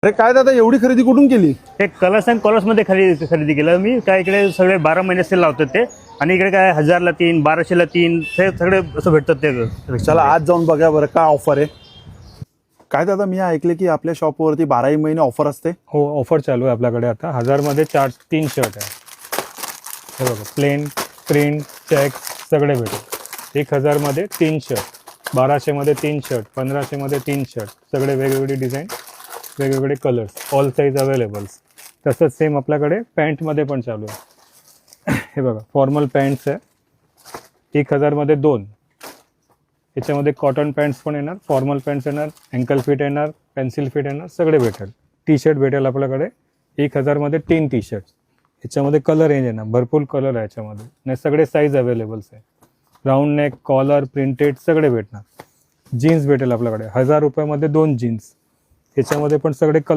अरे काय दादा एवढी खरेदी कुठून केली? ते कलर्स अँड कॉलर्स मध्ये खरेदी केलं मी. काय इकडे सगळे 12 महिने सेल लावतात ते, आणि इकडे काय 1000ला 3, 1200ला 3 हे सगळे असं भेटतात ते. चला आज जाऊन बघा बरं काय ऑफर आहे. काय दादा मी ऐकले की आपल्या शॉपवरती 12 महिने ऑफर असते. हो, ऑफर चालू आहे आपल्याकडे आता. 1000मध्ये 3 शर्ट आहे. हे बघा, प्लेन, प्रिंट, चेक सगळे भेटेल. 1000मध्ये 3 शर्ट, 1200मध्ये 3 शर्ट, 1500मध्ये 3 शर्ट, सगळे वेगवेगळे डिझाईन, वेगवेगळे कलर्स, ऑल साईज अवेलेबल्स. तसंच सेम आपल्याकडे पॅन्टमध्ये पण चालू आहे. हे बघा, फॉर्मल पॅन्ट्स आहे 1000मध्ये 2. याच्यामध्ये कॉटन पॅन्ट्स पण येणार, फॉर्मल पॅन्ट्स येणार, अँकल फिट येणार, पेन्सिल फिट येणार, सगळे भेटेल. टी शर्ट भेटेल आपल्याकडे 1000मध्ये 3 टी शर्ट. याच्यामध्ये कलर रेंज येणार, भरपूर कलर आहे याच्यामध्ये, आणि सगळे साईज अवेलेबल्स आहे. राऊंड नेक, कॉलर, प्रिंटेड सगळे भेटणार. जीन्स भेटेल आपल्याकडे 1000 रुपयामध्ये 2 जीन्स. याच्यामध्ये पण सगळे कलर